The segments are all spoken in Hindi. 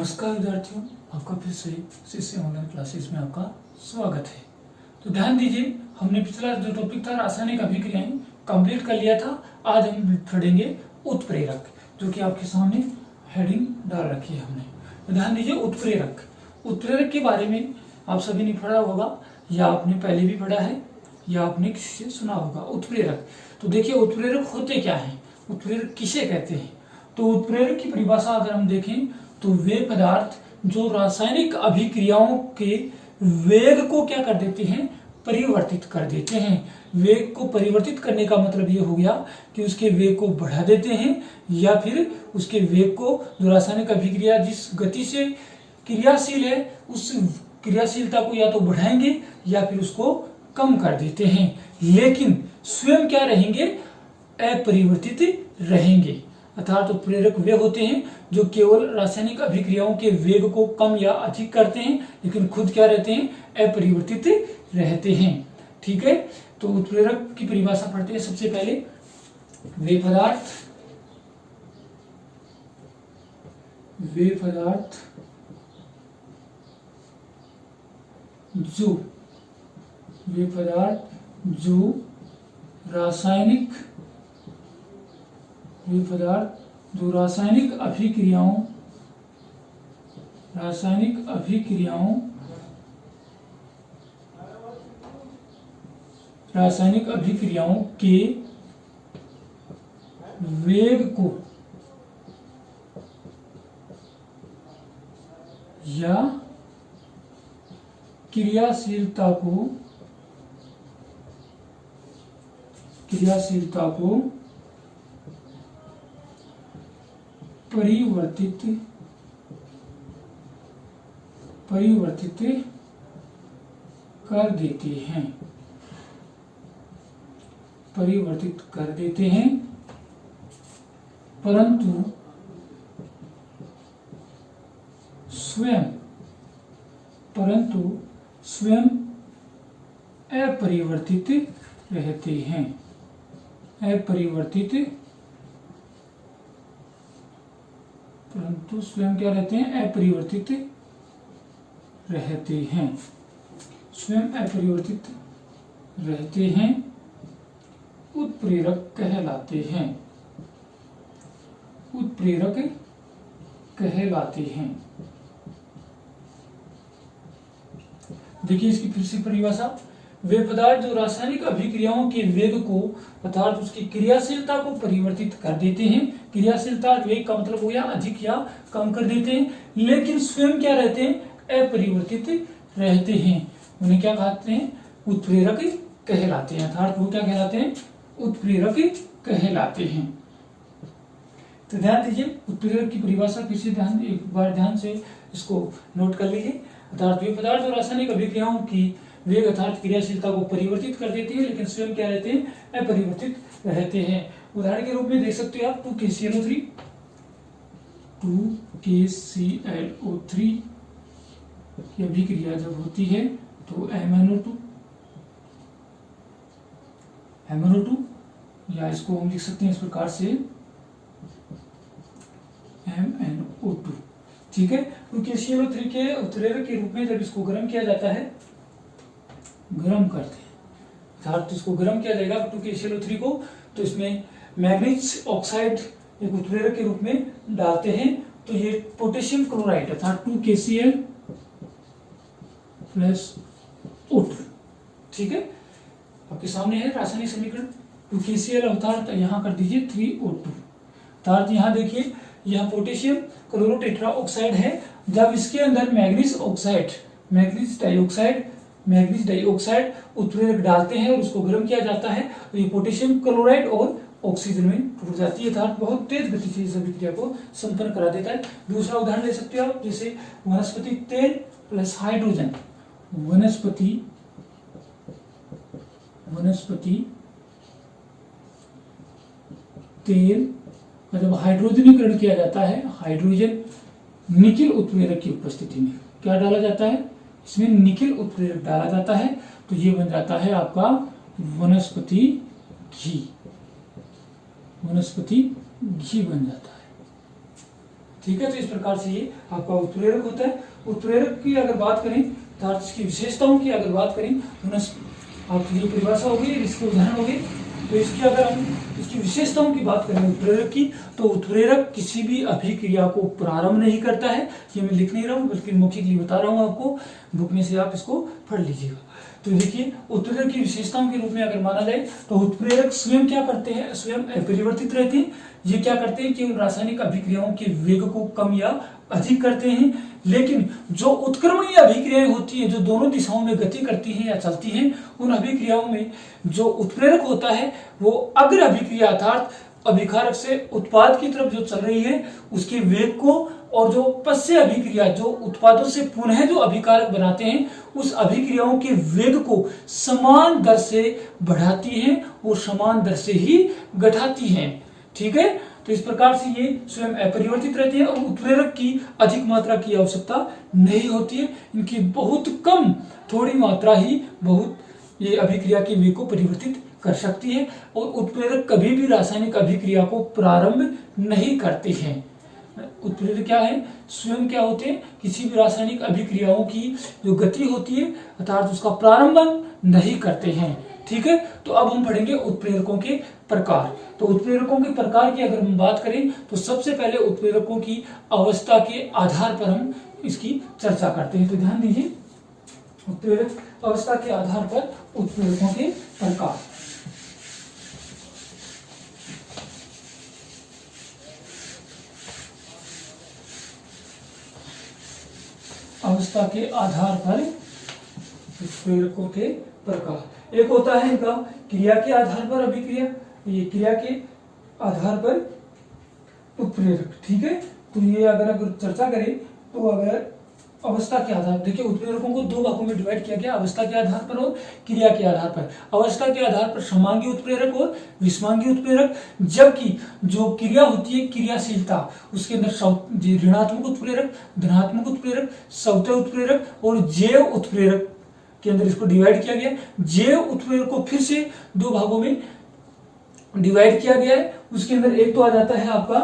नमस्कार विद्यार्थियों, आपका फिर से शिष्य ऑनलाइन क्लासेस में आपका स्वागत है। तो ध्यान दीजिए, हमने पिछला जो टॉपिक था रासायनिक अभिक्रियाएं कंप्लीट कर लिया था। आज हम पढ़ेंगे उत्प्रेरक, जो कि आपके सामने हेडिंग डाल रखी है हमने। तो ध्यान दीजिए, उत्प्रेरक के बारे में आप सभी ने पढ़ा होगा, या आपने पहले भी पढ़ा है या आपने किसी से सुना होगा। उत्प्रेरक, तो देखिए उत्प्रेरक होते क्या हैं, उत्प्रेरक किसे कहते हैं। तो उत्प्रेरक की परिभाषा अगर हम देखें तो वे पदार्थ जो रासायनिक अभिक्रियाओं के वेग को क्या कर देते हैं, परिवर्तित कर देते हैं। वेग को परिवर्तित करने का मतलब ये हो गया कि उसके वेग को बढ़ा देते हैं, या फिर उसके वेग को, जो रासायनिक अभिक्रिया जिस गति से क्रियाशील है उस क्रियाशीलता को या तो बढ़ाएंगे या फिर उसको कम कर देते हैं, लेकिन स्वयं क्या रहेंगे, अपरिवर्तित रहेंगे। अर्थात उत्प्रेरक वे होते हैं जो केवल रासायनिक अभिक्रियाओं के वेग को कम या अधिक करते हैं, लेकिन खुद क्या रहते हैं, अपरिवर्तित रहते हैं। ठीक है, तो उत्प्रेरक की परिभाषा पढ़ते हैं। सबसे पहले, वे पदार्थ जो रासायनिक अभिक्रियाओं के वेग को या क्रियाशीलता को परिवर्तित कर देते हैं, परंतु स्वयं अपरिवर्तित रहते हैं। परंतु स्वयं क्या रहते हैं, अपरिवर्तित रहते हैं। स्वयं अपरिवर्तित रहते हैं, उत्प्रेरक कहलाते हैं। देखिए इसकी फिर से परिभाषा, वे पदार्थ जो रासायनिक अभिक्रियाओं के वेग को अर्थात उसकी क्रियाशीलता को परिवर्तित कर देते हैं। क्रियाशीलता वेग का मतलब हो गया अधिक या कम कर देते हैं, लेकिन स्वयं क्या रहते हैं, अपरिवर्तित रहते हैं। उन्हें क्या कहते हैं, उत्प्रेरक कहलाते हैं। अर्थात वो क्या कहलाते हैं, उत्प्रेरक कहलाते हैं। तो ध्यान दीजिए, उत्प्रेरक की परिभाषा फिर से एक बार ध्यान से इसको नोट कर लीजिए। अर्थात वे पदार्थ जो रासायनिक अभिक्रियाओं की वेग अर्थात क्रियाशीलता को परिवर्तित कर देती है, लेकिन स्वयं क्या रहते हैं, अपरिवर्तित रहते हैं। उदाहरण के रूप में देख सकते हो आप 2KClO3 की अभिक्रिया जब होती है तो MnO2 या इसको हम लिख सकते हैं इस प्रकार से MnO2। ठीक है, तो KClO3 के उत्प्रेरक के रूप में जब इसको गर्म किया जाता है, गर्म करते हैं, अर्थात इसको गर्म किया जाएगा 2KClO3 को, तो इसमें मैग्नीज ऑक्साइड एक उत्प्रेरक के रूप में डालते हैं। तो ये पोटेशियम क्लोराइड अर्थात 2KCl+O2। ठीक है, आपके सामने है रासायनिक समीकरण। 2KCl अर्थात यहाँ कर दीजिए 3O2। अर्थात यहाँ देखिए, यह पोटेशियम क्लोरोटेट्रा ऑक्साइड है। जब इसके अंदर मैग्नीज डाइऑक्साइड उत्प्रेरक डालते हैं और उसको गर्म किया जाता है, तो ये पोटेशियम क्लोराइड और ऑक्सीजन में टूट जाती है, अर्थात बहुत तेज गति से इस अभिक्रिया को संपन्न करा देता है। दूसरा उदाहरण ले सकते हो आप, जैसे वनस्पति तेल प्लस हाइड्रोजन। वनस्पति तेल का जब हाइड्रोजनीकरण किया जाता है, हाइड्रोजन निकिल उत्प्रेरक की उपस्थिति में क्या डाला जाता है, इसमें निकिल उत्प्रेरक डाला जाता है, तो ये बन जाता है आपका वनस्पति घी बन जाता है। ठीक है। तो इस प्रकार से ये आपका उत्प्रेरक होता है। उत्प्रेरक की अगर बात करें अर्थात इसकी विशेषताओं की अगर बात करें तो आपकी ये परिभाषा होगी, इसके उदाहरण होगी। तो इसकी अगर हम इसकी विशेषताओं की बात करें उत्प्रेरक की, तो उत्प्रेरक किसी भी अभिक्रिया को प्रारंभ नहीं करता है। ये मैं लिख नहीं रहा हूँ बल्कि मौखिक बता रहा हूँ आपको, बुक में से आप इसको पढ़ लीजिएगा। तो देखिए उत्प्रेरक की विशेषताओं के रूप में अगर माना जाए तो उत्प्रेरक स्वयं क्या करते हैं, स्वयं अपरिवर्तित रहते हैं। ये क्या करते हैं कि रासायनिक अभिक्रियाओं के वेग को कम या अधिक करते हैं। लेकिन जो उत्क्रमणीय अभिक्रियाएं होती हैं, जो दोनों दिशाओं में गति करती हैं या चलती हैं, उन अभिक्रियाओं में जो उत्प्रेरक होता है वो अग्र अभिक्रिया अर्थात अभिकारक से उत्पाद की तरफ जो चल रही है उसके वेग को, और जो पश्य अभिक्रिया जो उत्पादों से पुनः जो अभिकारक बनाते हैं उस अभिक्रियाओं के वेग को समान दर से बढ़ाती हैं और समान दर से ही घटाती हैं। ठीक है। तो इस प्रकार से ये स्वयं अपरिवर्तित रहते हैं और उत्प्रेरक की अधिक मात्रा की आवश्यकता नहीं होती है। इनकी बहुत कम थोड़ी मात्रा ही बहुत ये अभिक्रिया के वेग को परिवर्तित कर सकती है। और उत्प्रेरक कभी भी रासायनिक अभिक्रिया को प्रारंभ नहीं करते हैं। उत्प्रेरक क्या है, स्वयं क्या होते हैं, किसी भी रासायनिक अभिक्रियाओं की जो गति होती है अर्थात उसका प्रारंभ नहीं करते हैं। ठीक है। तो अब हम पढ़ेंगे उत्प्रेरकों के प्रकार। तो उत्प्रेरकों के प्रकार की अगर हम बात करें तो सबसे पहले उत्प्रेरकों की अवस्था के आधार पर हम इसकी चर्चा करते हैं। तो ध्यान दीजिए, उत्प्रेरक अवस्था के आधार पर उत्प्रेरकों के प्रकार। अवस्था के आधार पर उत्प्रेरकों के प्रकार। एक होता है इनका क्रिया के आधार पर अभिक्रिया, ये क्रिया के आधार पर उत्प्रेरक। ठीक है। तो ये अगर चर्चा करें तो अगर अवस्था के आधार, देखिए उत्प्रेरकों को दो भागों में डिवाइड किया गया, अवस्था के आधार पर और क्रिया के आधार पर। अवस्था के आधार पर समांगी उत्प्रेरक और विषमांगी उत्प्रेरक, जबकि जो क्रिया होती है क्रियाशीलता उसके अंदर ऋणात्मक उत्प्रेरक, धनात्मक उत्प्रेरक, सवतः उत्प्रेरक और जैव उत्प्रेरक के अंदर इसको डिवाइड किया गया। जैव उत्प्रेरक को फिर से दो भागों में डिवाइड किया गया है। उसके अंदर एक तो आ जाता है आपका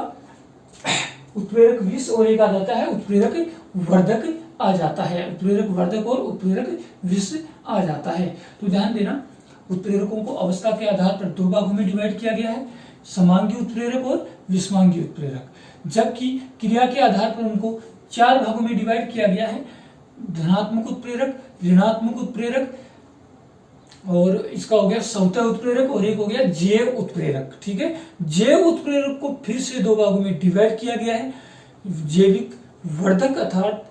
उत्प्रेरक विष और एक आ जाता है उत्प्रेरक वर्धक आ जाता है। उत्प्रेरक वर्धक और उत्प्रेरक विष आ जाता है। तो ध्यान देना, उत्प्रेरकों को अवस्था के आधार पर दो भागों में डिवाइड किया गया है, समांगी उत्प्रेरक और विषमांगी उत्प्रेरक, जबकि क्रिया के आधार पर उनको चार भागों में डिवाइड किया गया है, धनात्मक उत्प्रेरक, ऋणात्मक उत्प्रेरक और इसका हो गया सवतः उत्प्रेरक और एक हो गया जैव उत्प्रेरक। ठीक है। जैव उत्प्रेरक को फिर से दो भागों में डिवाइड किया गया है, जैविक वर्धक अर्थात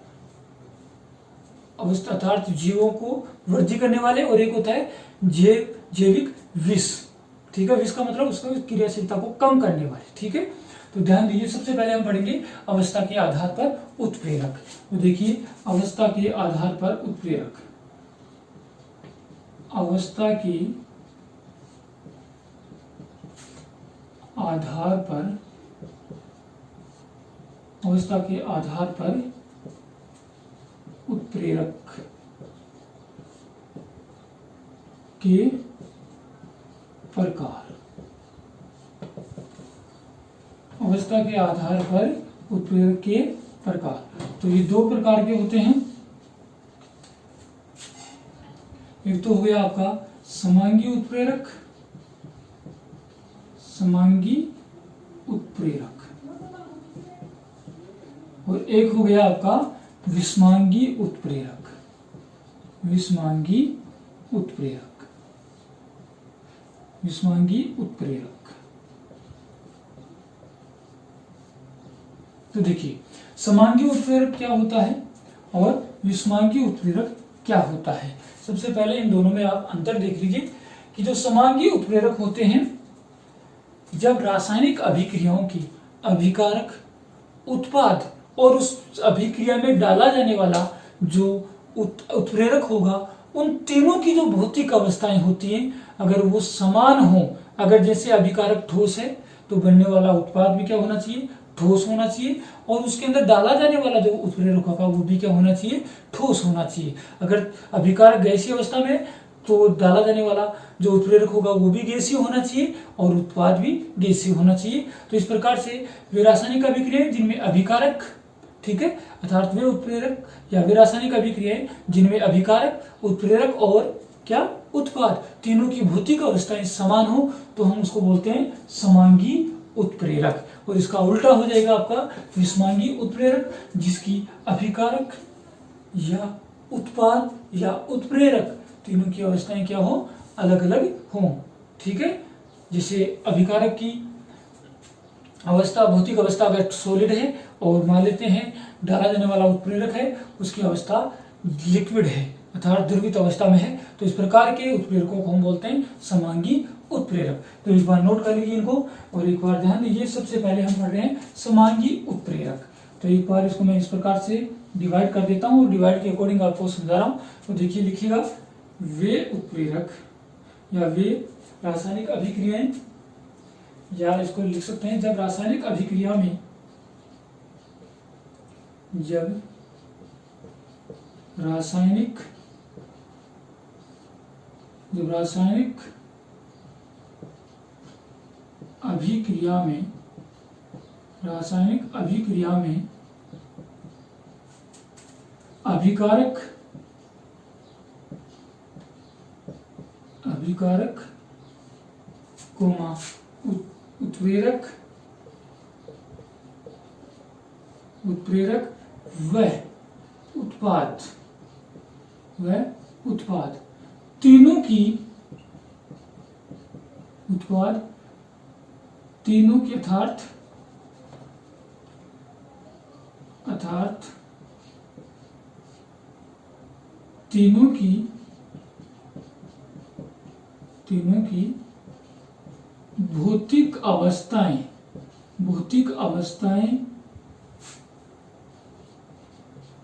अवस्था अर्थात जीवों को वृद्धि करने वाले, और एक होता है जैविक विष। ठीक है। विष का मतलब उसका क्रियाशीलता को कम करने वाले। ठीक है। तो ध्यान दीजिए, सबसे पहले हम पढ़ेंगे अवस्था के आधार पर उत्प्रेरक। तो देखिए अवस्था के आधार पर उत्प्रेरक, अवस्था के आधार पर, अवस्था के आधार पर उत्प्रेरक के प्रकार। अवस्था के आधार पर उत्प्रेरक के प्रकार, तो ये दो प्रकार के होते हैं। एक तो हो गया आपका समांगी उत्प्रेरक, समांगी उत्प्रेरक, और एक हो गया आपका विषमांगी उत्प्रेरक, विषमांगी उत्प्रेरक, विषमांगी उत्प्रेरक। तो देखिए समांगी उत्प्रेरक क्या होता है और विषमांगी उत्प्रेरक क्या होता है। सबसे पहले इन दोनों में आप अंतर देख लीजिए कि जो समांगी उत्प्रेरक होते हैं, जब रासायनिक अभिक्रियाओं की अभिकारक, उत्पाद और उस अभिक्रिया में डाला जाने वाला जो उत्प्रेरक होगा, उन तीनों की जो भौतिक अवस्थाएं होती हैं अगर वो समान हो, अगर जैसे अभिकारक ठोस है तो बनने वाला उत्पाद भी क्या होना चाहिए, ठोस होना चाहिए, और उसके अंदर डाला जाने वाला जो उत्प्रेरक होगा वो भी क्या होना चाहिए, ठोस होना चाहिए। अगर अभिकारक गैसीय अवस्था में तो डाला जाने वाला जो उत्प्रेरक होगा वो भी गैसीय होना चाहिए और उत्पाद भी गैसीय होना चाहिए। तो इस प्रकार से वे रासायनिक अभिक्रियाएं जिनमें अभिकारक, ठीक है, अर्थात वे उत्प्रेरक या वे रासायनिक अभिक्रियाएं जिनमें अभिकारक, उत्प्रेरक और क्या उत्पाद तीनों की भौतिक अवस्थाएं समान हो तो हम उसको बोलते हैं समांगी उत्प्रेरक। और इसका उल्टा हो जाएगा आपका विषमांगी उत्प्रेरक, जिसकी अभिकारक या उत्पाद या उत्प्रेरक तीनों की अवस्थाएं क्या हो, अलग अलग हों, ठीक है। जैसे अभिकारक की अवस्था, भौतिक अवस्था अगर सॉलिड है और मान लेते हैं डाला जाने वाला उत्प्रेरक है, उसकी अवस्था लिक्विड है अर्थात द्रवित अवस्था में है, तो इस प्रकार के उत्प्रेरकों को हम बोलते हैं समांगी उत्प्रेरक। तो एक बार नोट कर लीजिए इनको और एक बार ध्यान दीजिए। सबसे पहले हम पढ़ रहे हैं समांगी उत्प्रेरक। तो एक बार इसको मैं इस प्रकार से डिवाइड कर देता हूँ और डिवाइड के अकॉर्डिंग आपको समझा रहा हूँ। तो देखिए लिखिएगा, वे उत्प्रेरक या वे रासायनिक अभिक्रियाएं, या इसको लिख सकते हैं जब रासायनिक अभिक्रिया में रासायनिक अभिक्रिया में अभिकारक उत्प्रेरक व उत्पाद तीनों की अर्थात तीनों की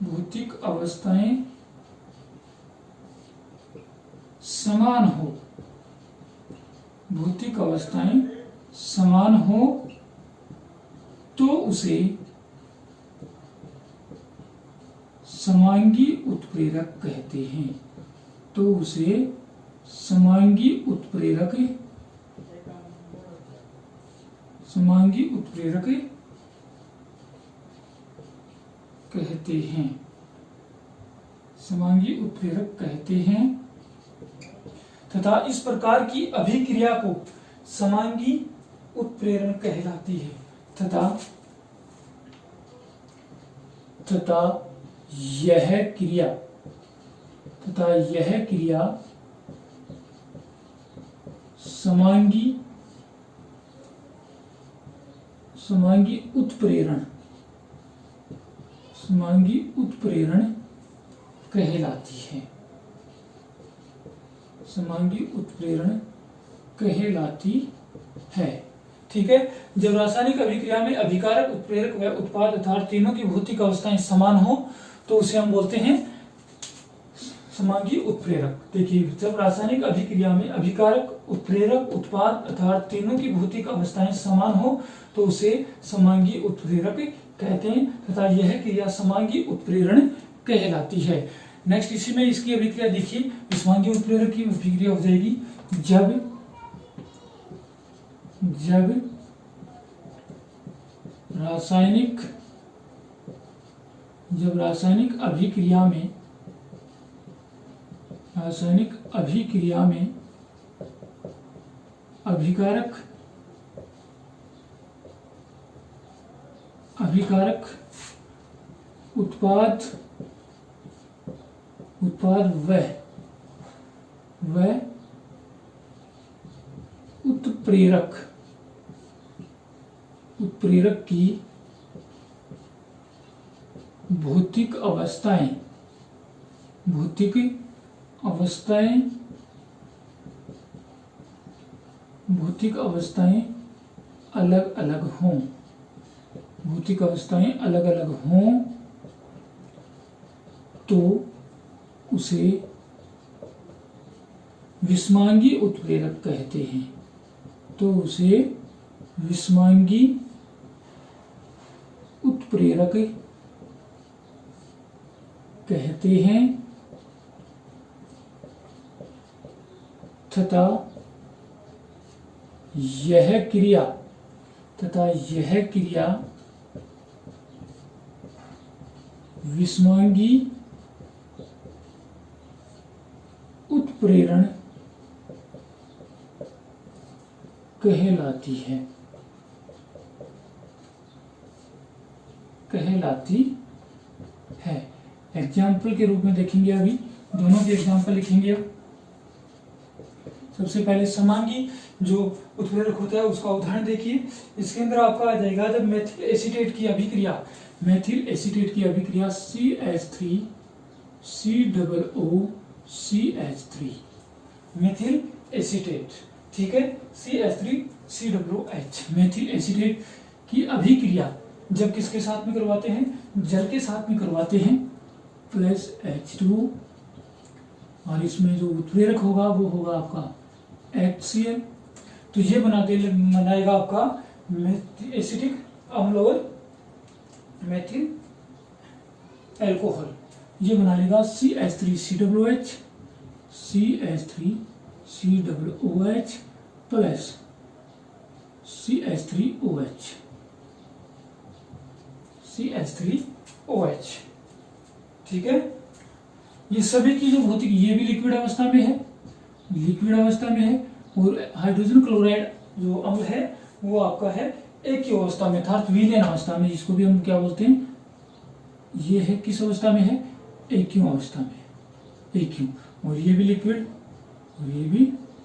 भौतिक अवस्थाएं समान हो, भौतिक अवस्थाएं समान हो तो उसे समांगी उत्प्रेरक कहते हैं। तो उसे समांगी उत्प्रेरक कहते हैं, समांगी उत्प्रेरक कहते हैं तथा इस प्रकार की अभिक्रिया को समांगी उत्प्रेरण कहलाती है तथा यह क्रिया समांगी उत्प्रेरण कहलाती है, समांगी उत्प्रेरण कहलाती है, ठीक है। जब रासायनिक अभिक्रिया में अभिकारक, उत्प्रेरक व उत्पाद अर्थात तीनों की भौतिक अवस्थाएं समान हो तो उसे हम बोलते हैं समांगी उत्प्रेरक। देखिए, जब रासायनिक अभिक्रिया में अभिकारक, उत्प्रेरक, उत्पाद अर्थात तीनों की भौतिक अवस्थाएं समान हो तो उसे समांगी उत्प्रेरक कहते हैं तथा यह क्रिया समांगी उत्प्रेरण कहलाती है। नेक्स्ट इसी में इसकी अभिक्रिया देखिए, विषमांगी उत्प्रेरक की अभिक्रिया हो जाएगी जब रासायनिक अभिक्रिया में अभिकारक, उत्पाद व उत्प्रेरक की भौतिक अवस्थाएं अलग अलग हों तो उसे विषमांगी उत्प्रेरक कहते हैं। तो उसे विषमांगी उत्प्रेरक कहते हैं तथा यह क्रिया विषमांगी उत्प्रेरण कहलाती है। एग्जाम्पल के रूप में देखेंगे, अभी दोनों के एग्जाम्पल लिखेंगे। अब सबसे पहले समांगी जो उत्प्रेरक होता है उसका उदाहरण देखिए। इसके अंदर आपका आ जाएगा, जब मेथिल एसीटेट की अभिक्रिया CH3 COOCH3 मेथिल एसीटेट, ठीक है, CH3COOH मेथिल एसीटेट की अभिक्रिया जब किसके साथ में करवाते हैं, जल के साथ में करवाते हैं, प्लस H2 और इसमें जो उत्प्रेरक होगा वो होगा आपका HCl। तो ये बनाएगा आपका एसिटिक अम्ल और मेथिल एल्कोहल। ये बना लेगा CH3COOH प्लस CH3OH, ठीक है। ये सभी की जो भौतिक, ये भी लिक्विड अवस्था में है, और हाइड्रोजन क्लोराइड जो अम्ल है वो आपका है एक्यू अवस्था में, अर्थात विलीन अवस्था में, जिसको भी हम क्या बोलते हैं, ये है किस अवस्था में है, एक्यू अवस्था में, एक्यू। और ये भी लिक्विड और ये भी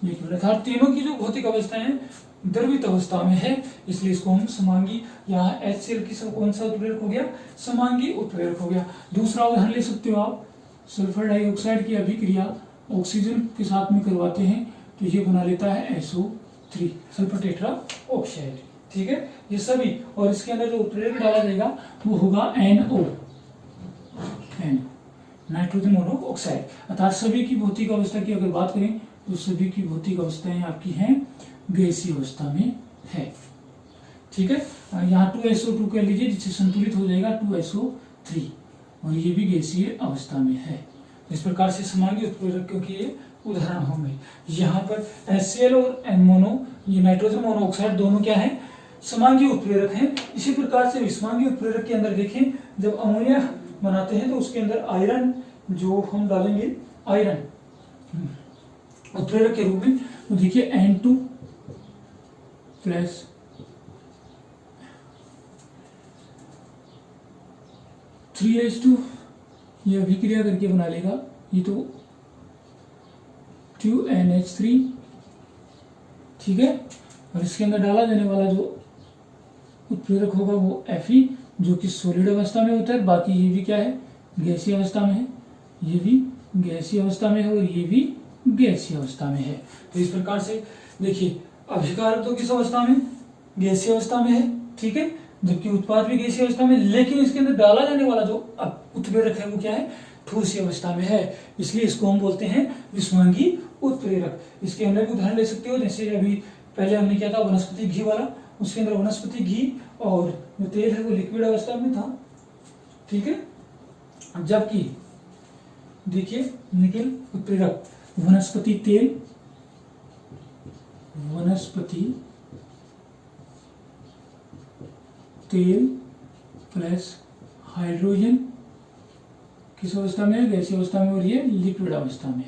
लिक्विड, अर्थात तीनों की जो भौतिक अवस्थाएं हैं द्रवित अवस्था में है, इसलिए इसको हम समांगी, यहाँ HCl की कौन सा उत्प्रेरक हो गया, समांगी उत्प्रेरक हो गया। दूसरा उदाहरण ले सकते हो आप, सल्फर डाइऑक्साइड की अभिक्रिया ऑक्सीजन के साथ में करवाते हैं तो ये बना लेता है SO3 सल्फर टेट्रा ऑक्साइड, ठीक है। ये सभी, और इसके अंदर जो उत्प्रेरक डाला जाएगा वो होगा NO नाइट्रोजन मोनोऑक्साइड। अर्थात सभी की भौतिक अवस्था की अगर बात करें तो सभी की भौतिक अवस्थाएं आपकी हैं गैसीय अवस्था में है, ठीक है। यहाँ 2SO2 कह लीजिए, जिससे संतुलित हो जाएगा 2SO3, और ये भी गैसीय अवस्था में है। इस प्रकार से समांगी उत्प्रेरकों के ये उदाहरण होंगे। यहाँ पर HCl और ये नाइट्रोजन मोनोऑक्साइड दोनों क्या है, समांगी उत्प्रेरक हैं। इसी प्रकार से विषमांगी उत्प्रेरक के अंदर देखें, जब अमोनिया बनाते हैं तो उसके अंदर आयरन जो हम डालेंगे, आयरन उत्प्रेरक के रूप में, तो देखिए N2 प्लस 3H2 ये अभिक्रिया करके बना लेगा, ये तो 2NH3, ठीक है। और इसके अंदर डाला जाने वाला जो उत्प्रेरक होगा वो Fe, जो कि सॉलिड अवस्था में होता है। बाकी ये भी क्या है, गैसीय अवस्था में है, ये भी गैसीय अवस्था में है और ये भी गैसीय अवस्था में है। तो इस प्रकार से देखिए, अभिकारक तो किस अवस्था में, गैसीय अवस्था में है, ठीक है, जबकि उत्पाद भी गैसीय अवस्था में, लेकिन इसके अंदर डाला जाने वाला जो उत्प्रेरक है वो क्या है, ठोसीय अवस्था में है, इसलिए इसको हम बोलते हैं विषमांगी उत्प्रेरक। इसके अंदर भी उदाहरण ले सकते हो, जैसे अभी पहले हमने किया था वनस्पति घी वाला, उसके अंदर वनस्पति घी और जो तेल है वो लिक्विड अवस्था में था, ठीक है। जबकि देखिए निकिल उत्प्रेरक वनस्पति तेल प्लस हाइड्रोजन किस अवस्था में है, गैसीय अवस्था में, और ये लिक्विड अवस्था में।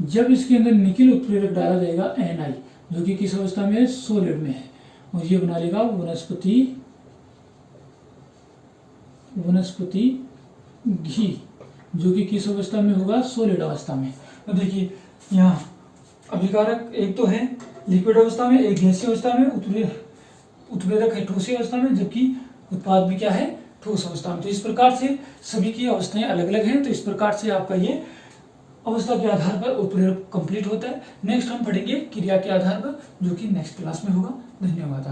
जब इसके अंदर निकिल उत्प्रेरक डाला जाएगा Na, जो कि किस अवस्था में है, सॉलिड में है, और ये बना लेगा वनस्पति घी, जो कि किस अवस्था में होगा, सॉलिड अवस्था में। तो देखिए यहाँ अभिकारक एक तो है लिक्विड अवस्था में, एक गैसीय अवस्था में, उत्प्रेरक है ठोसीय अवस्था में, जबकि उत्पाद भी क्या है, ठोस अवस्था में। तो इस प्रकार से सभी की अवस्थाएं अलग अलग हैं। तो इस प्रकार से आपका ये अवस्था के आधार पर उत्प्रेरक कंप्लीट होता है। नेक्स्ट हम पढ़ेंगे क्रिया के आधार पर, जो कि नेक्स्ट क्लास में होगा। धन्यवाद।